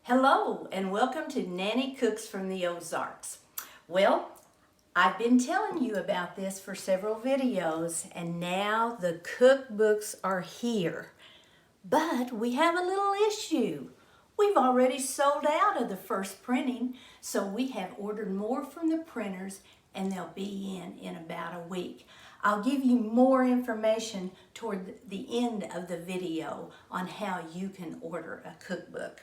Hello and welcome to Nanny Cooks from the Ozarks. Well, I've been telling you about this for several videos and now the cookbooks are here. But we have a little issue. We've already sold out of the first printing, so we have ordered more from the printers and they'll be in about a week. I'll give you more information toward the end of the video on how you can order a cookbook.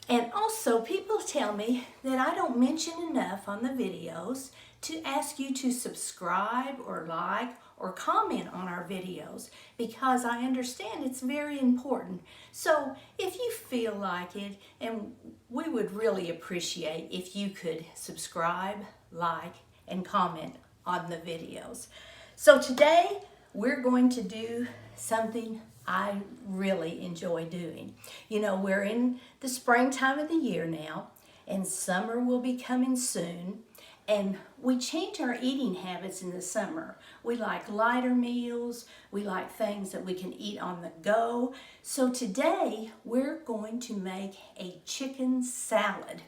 And also, people tell me that I don't mention enough on the videos to ask you to subscribe or like or comment on our videos because I understand it's very important. So if you feel like it, and we would really appreciate if you could subscribe, like, and comment on the videos. So today we're going to do something I really enjoy doing. You know, we're in the springtime of the year now, and summer will be coming soon, and we change our eating habits in the summer. We like lighter meals, we like things that we can eat on the go. So today we're going to make a chicken salad.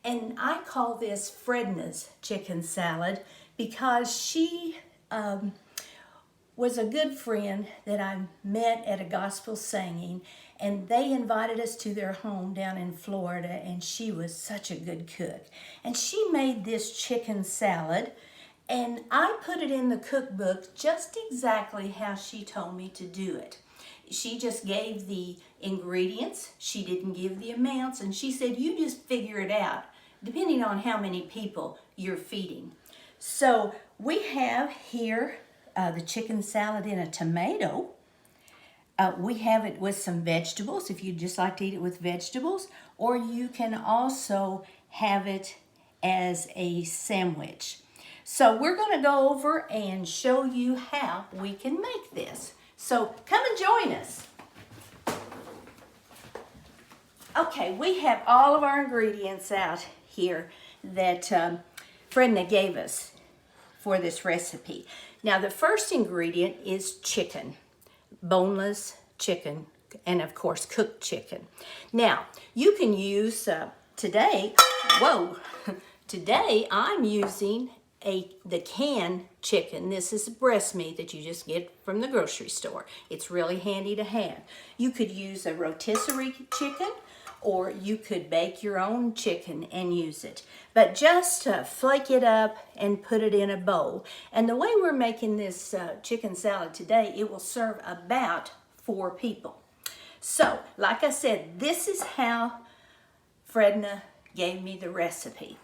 And I call this Fredna's chicken salad because she was a good friend that I met at a gospel singing, and they invited us to their home down in Florida, and she was such a good cook. And she made this chicken salad, and I put it in the cookbook just exactly how she told me to do it. She just gave the ingredients, she didn't give the amounts, and she said you just figure it out depending on how many people you're feeding. So we have here the chicken salad in a tomato. We have it with some vegetables if you'd just like to eat it with vegetables, or you can also have it as a sandwich. So we're going to go over and show you how we can make this. So come and join us. Okay, we have all of our ingredients out here that Fredna gave us for this recipe. Now the first ingredient is chicken, boneless chicken, and of course cooked chicken. Now you can use today I'm using the canned chicken. This is breast meat that you just get from the grocery store. It's really handy to have. You could use a rotisserie chicken, or you could bake your own chicken and use it. But just flake it up and put it in a bowl. And the way we're making this chicken salad today, it will serve about 4 people. So, like I said, this is how Fredna gave me the recipe.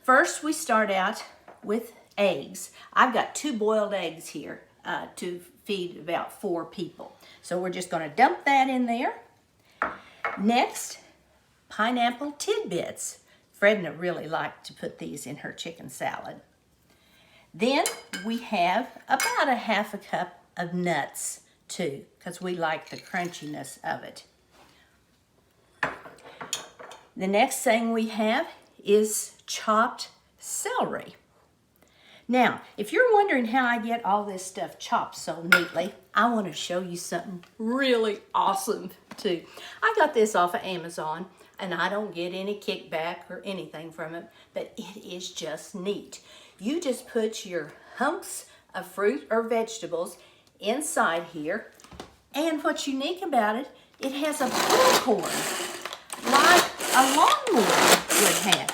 First, we start out with eggs. I've got 2 boiled eggs here to feed about 4 people. So we're just gonna dump that in there. Next, pineapple tidbits. Fredna really liked to put these in her chicken salad. Then we have about a half a cup of nuts too, because we like the crunchiness of it. The next thing we have is chopped celery. Now, if you're wondering how I get all this stuff chopped so neatly, I want to show you something really awesome too. I got this off of Amazon, and I don't get any kickback or anything from it, but it is just neat. You just put your hunks of fruit or vegetables inside here, and what's unique about it, it has a pull cord like a lawnmower would have.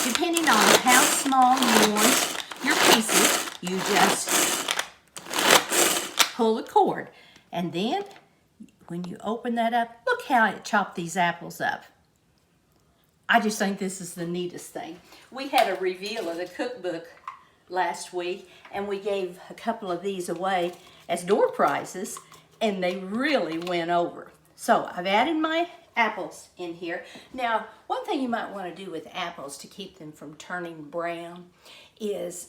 Depending on how small you want your pieces, you just pull the cord, and then when you open that up, look how it chopped these apples up. I just think this is the neatest thing. We had a reveal of the cookbook last week, and we gave a couple of these away as door prizes, and they really went over. So I've added my apples in here. Now, one thing you might want to do with apples to keep them from turning brown is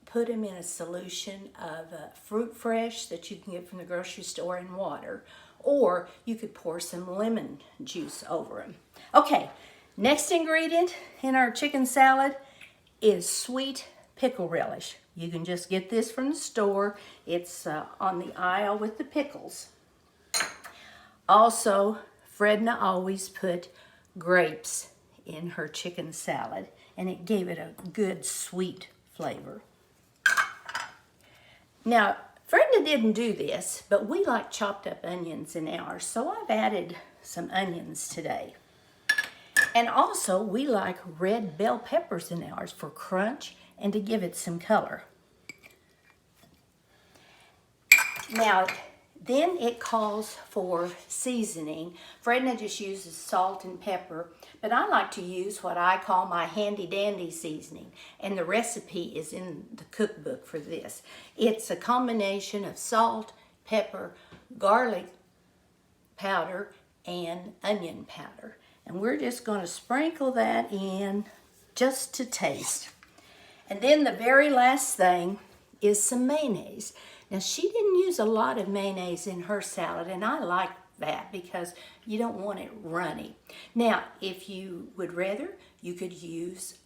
put them in a solution of fruit fresh that you can get from the grocery store in water, or you could pour some lemon juice over them. Okay, next ingredient in our chicken salad is sweet pickle relish. You can just get this from the store. It's on the aisle with the pickles. Also, Fredna always put grapes in her chicken salad, and it gave it a good sweet flavor. Now, Fredna didn't do this, but we like chopped up onions in ours, so I've added some onions today. And also, we like red bell peppers in ours for crunch and to give it some color. Now, then it calls for seasoning. Fredna just uses salt and pepper, but I like to use what I call my handy dandy seasoning, and the recipe is in the cookbook for this. It's a combination of salt, pepper, garlic powder, and onion powder. And we're just going to sprinkle that in just to taste. And then the very last thing is some mayonnaise. Now, she didn't use a lot of mayonnaise in her salad, and I like that because you don't want it runny. Now, if you would rather, you could use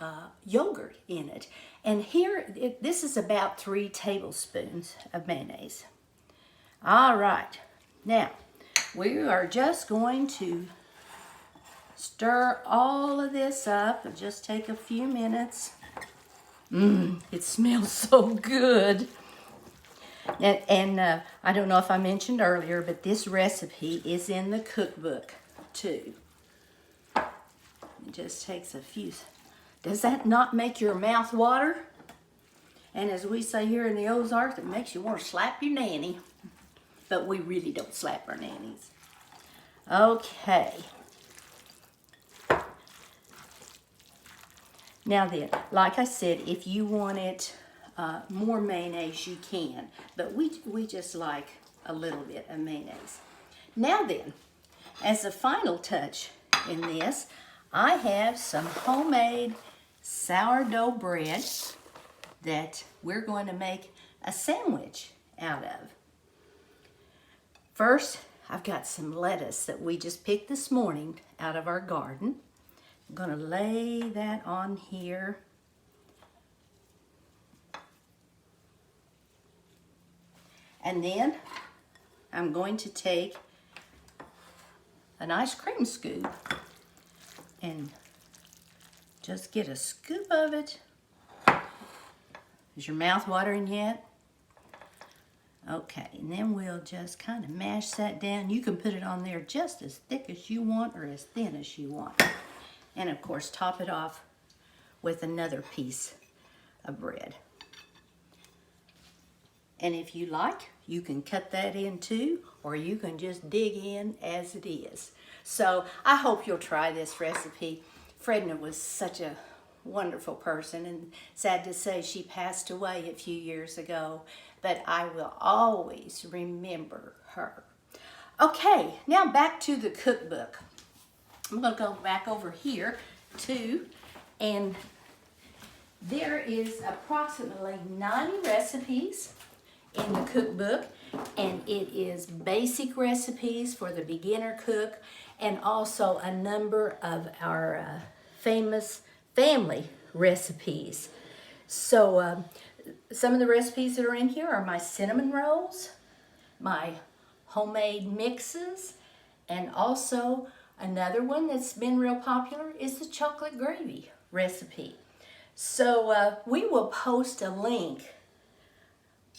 yogurt in it. And here, this is about 3 tablespoons of mayonnaise. All right. Now, we are just going to stir all of this up. It'll just take a few minutes. It smells so good. And I don't know if I mentioned earlier, but this recipe is in the cookbook too. It just takes a few. Does that not make your mouth water? And as we say here in the Ozarks, it makes you want to slap your nanny. But we really don't slap our nannies. Okay. Now then, like I said, if you want it more mayonnaise, you can. But we just like a little bit of mayonnaise. Now then, as a final touch in this, I have some homemade sourdough bread that we're going to make a sandwich out of. First, I've got some lettuce that we just picked this morning out of our garden. I'm going to lay that on here. And then I'm going to take an ice cream scoop and just get a scoop of it. Is your mouth watering yet? Okay, and then we'll just kind of mash that down. You can put it on there just as thick as you want or as thin as you want. And of course, top it off with another piece of bread. And if you like, you can cut that in too, or you can just dig in as it is. So I hope you'll try this recipe. Fredna was such a wonderful person, and sad to say she passed away a few years ago, but I will always remember her. Okay, now back to the cookbook. I'm going to go back over here too, and there is approximately 90 recipes in the cookbook, and it is basic recipes for the beginner cook, and also a number of our famous family recipes. So some of the recipes that are in here are my cinnamon rolls, my homemade mixes, and also another one that's been real popular is the chocolate gravy recipe. So we will post a link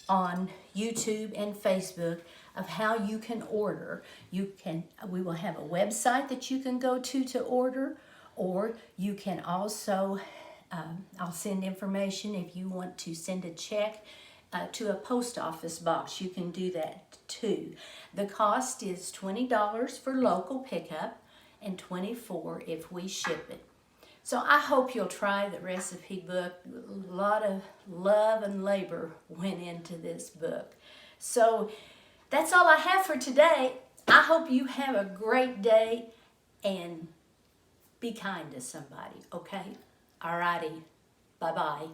on YouTube and Facebook of how you can order. We will have a website that you can go to order, or you can also, I'll send information if you want to send a check to a post office box. You can do that too. The cost is $20 for local pickup and $24 if we ship it. So I hope you'll try the recipe book. A lot of love and labor went into this book. So that's all I have for today. I hope you have a great day and be kind to somebody, okay? Alrighty, bye-bye.